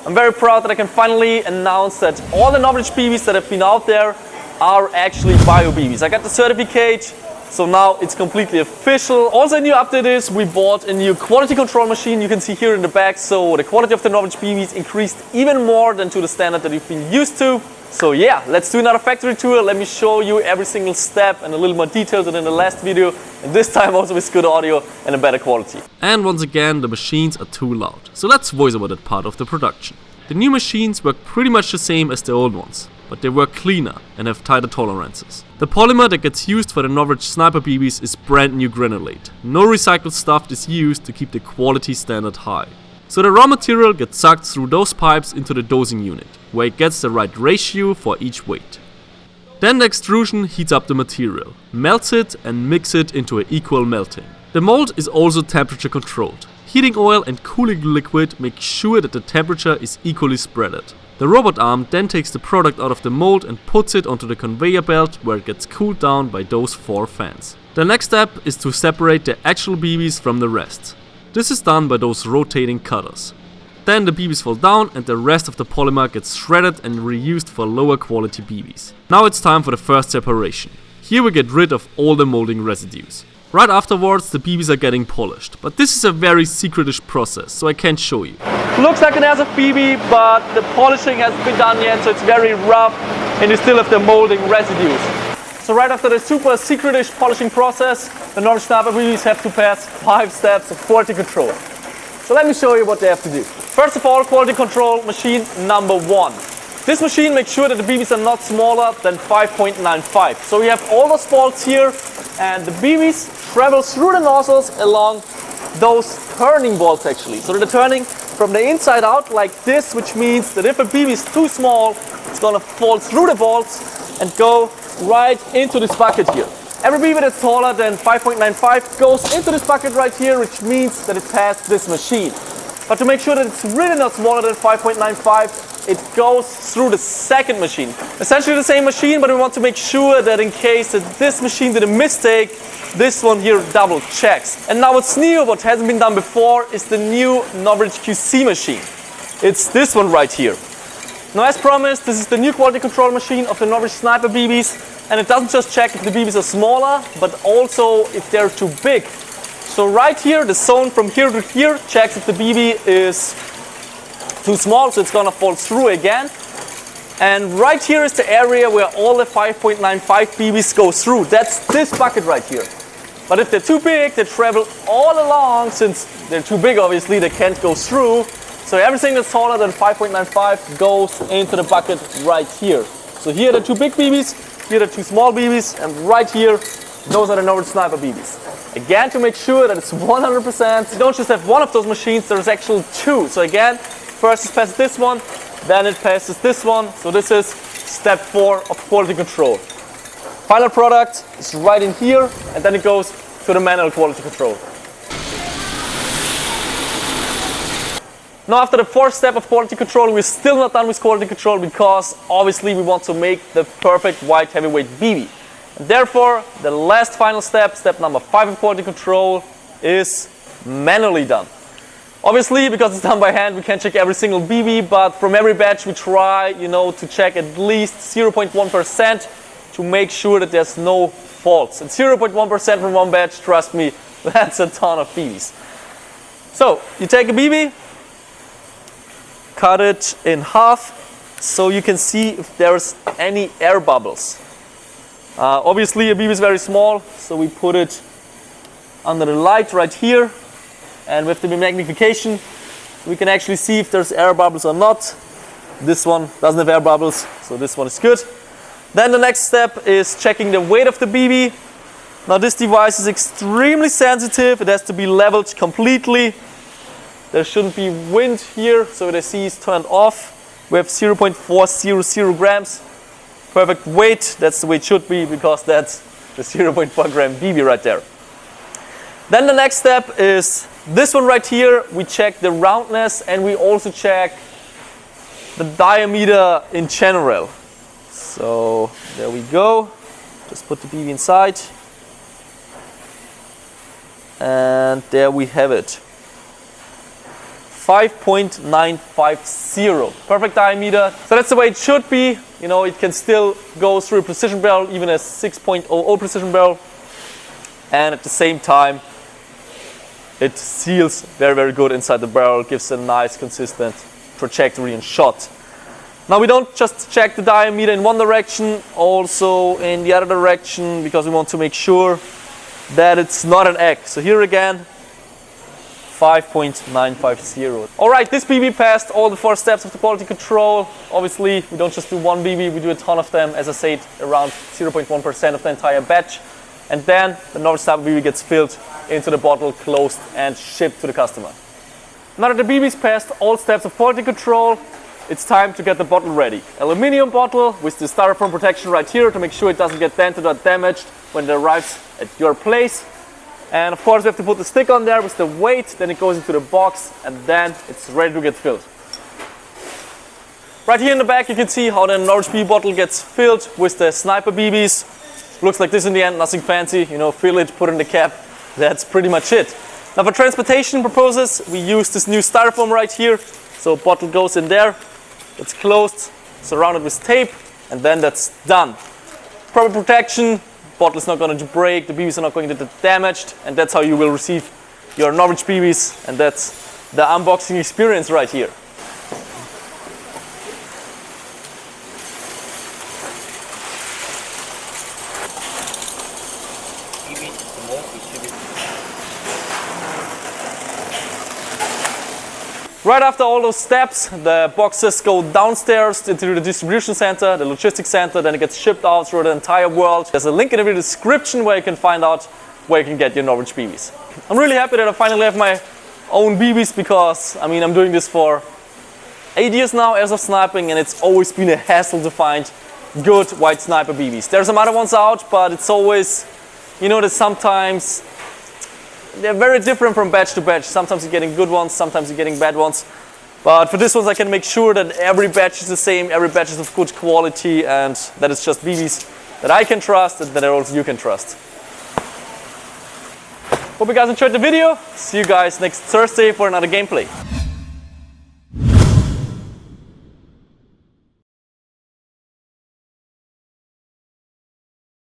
I'm very proud that I can finally announce that all the NOVRITSCH BBs that have been out there are actually Bio BBs. I got the certificate, so now it's completely official. Also a new update is we bought a new quality control machine. You can see here in the back, so the quality of the NOVRITSCH BBs increased even more than to the standard that you've been used to. So yeah, let's do another factory tour. Let me show you every single step and a little more detail than in the last video. And this time also with good audio and a better quality. And once again, the machines are too loud. So let's voice over that part of the production. The new machines work pretty much the same as the old ones, but they work cleaner and have tighter tolerances. The polymer that gets used for the NOVRITSCH SNIPER BBs is brand new granulate. No recycled stuff is used to keep the quality standard high. So the raw material gets sucked through those pipes into the dosing unit, where it gets the right ratio for each weight. Then the extrusion heats up the material, melts it and mix it into an equal melting. The mold is also temperature controlled. Heating oil and cooling liquid make sure that the temperature is equally spreaded. The robot arm then takes the product out of the mold and puts it onto the conveyor belt where it gets cooled down by those 4 fans. The next step is to separate the actual BBs from the rest. This is done by those rotating cutters. Then the BBs fall down and the rest of the polymer gets shredded and reused for lower quality BBs. Now it's time for the first separation. Here we get rid of all the molding residues. Right afterwards the BBs are getting polished, but this is a very secretish process, so I can't show you. Looks like an Airsoft BB, but the polishing hasn't been done yet, so it's very rough and you still have the molding residues. So right after the super secretish polishing process, the NOVRITSCH SNIPER BBs have to pass 5 steps of quality control. So let me show you what they have to do. First of all, quality control machine number 1. This machine makes sure that the BBs are not smaller than 5.95. So we have all those bolts here, and the BBs travel through the nozzles along those turning bolts actually. So they're turning from the inside out like this, which means that if a BB is too small, it's gonna fall through the bolts and go right into this bucket here. Every BB that's taller than 5.95 goes into this bucket right here, which means that it passed this machine. But to make sure that it's really not smaller than 5.95, it goes through the second machine. Essentially the same machine, but we want to make sure that in case that this machine did a mistake, this one here double checks. And now what's new, what hasn't been done before, is the new NOVRITSCH QC machine. It's this one right here. Now as promised, this is the new quality control machine of the NOVRITSCH SNIPER BBs, and it doesn't just check if the BBs are smaller, but also if they're too big. So right here, the zone from here to here checks if the BB is too small, so it's gonna fall through again. And right here is the area where all the 5.95 BBs go through. That's this bucket right here. But if they're too big, they travel all along. Since they're too big, obviously, they can't go through. So everything that's taller than 5.95 goes into the bucket right here. So here are the 2 big BBs, here are the 2 small BBs, and right here, those are the NOVRITSCH SNIPER BBs. Again, to make sure that it's 100%, you don't just have one of those machines, there's actually 2. So again, first it passes this one, then it passes this one. So this is step 4 of quality control. Final product is right in here, and then it goes to the manual quality control. Now after the 4th step of quality control, we're still not done with quality control because obviously we want to make the perfect white heavyweight BB. And therefore, the last final step, step number 5 of quality control, is manually done. Obviously, because it's done by hand, we can't check every single BB, but from every batch we try, to check at least 0.1% to make sure that there's no faults. And 0.1% from one batch, trust me, that's a ton of BBs. So, you take a BB, cut it in half so you can see if there's any air bubbles. Obviously a BB is very small, so we put it under the light right here, and with the magnification we can actually see if there's air bubbles or not. This one doesn't have air bubbles, so this one is good. Then the next step is checking the weight of the BB. Now this device is extremely sensitive, it has to be leveled completely. There shouldn't be wind here, so the AC is turned off. We have 0.400 grams. Perfect weight, that's the way it should be, because that's the 0.4 gram BB right there. Then the next step is this one right here. We check the roundness and we also check the diameter in general. So there we go. Just put the BB inside. And there we have it. 5.950. Perfect diameter. So that's the way it should be. You know, it can still go through a precision barrel, even a 6.00 precision barrel. And at the same time, it seals very, very good inside the barrel, gives a nice, consistent trajectory and shot. Now we don't just check the diameter in one direction, also in the other direction, because we want to make sure that it's not an egg. So here again, 5.950. Alright, this BB passed all the 4 steps of the quality control. Obviously, we don't just do one BB, we do a ton of them. As I said, around 0.1% of the entire batch. And then the NOVRITSCH SNIPER BB gets filled into the bottle, closed and shipped to the customer. Now that the BB's passed all steps of quality control, it's time to get the bottle ready. Aluminium bottle with the styrofoam protection right here to make sure it doesn't get dented or damaged when it arrives at your place. And of course we have to put the stick on there with the weight, then it goes into the box and then it's ready to get filled. Right here in the back you can see how the NOVRITSCH BB bottle gets filled with the Sniper BBs. Looks like this in the end, nothing fancy, you know, fill it, put it in the cap, that's pretty much it. Now for transportation purposes, we use this new styrofoam right here. So bottle goes in there, it's closed, surrounded with tape, and then that's done. Proper protection, bottle is not going to break, the BBs are not going to get damaged, and that's how you will receive your NOVRITSCH BBs, and that's the unboxing experience right here. Right after all those steps, the boxes go downstairs into the distribution center, the logistics center, then it gets shipped out through the entire world. There's a link in the video description where you can find out where you can get your NOVRITSCH BBs. I'm really happy that I finally have my own BBs because, I mean, I'm doing this for 8 years now, airsoft sniping, and it's always been a hassle to find good white sniper BBs. There's some other ones out, but it's always, you know, that sometimes they're very different from batch to batch. Sometimes you're getting good ones, sometimes you're getting bad ones. But for this ones I can make sure that every batch is the same, every batch is of good quality, and that it's just BBs that I can trust and that also you can trust. Hope you guys enjoyed the video. See you guys next Thursday for another gameplay.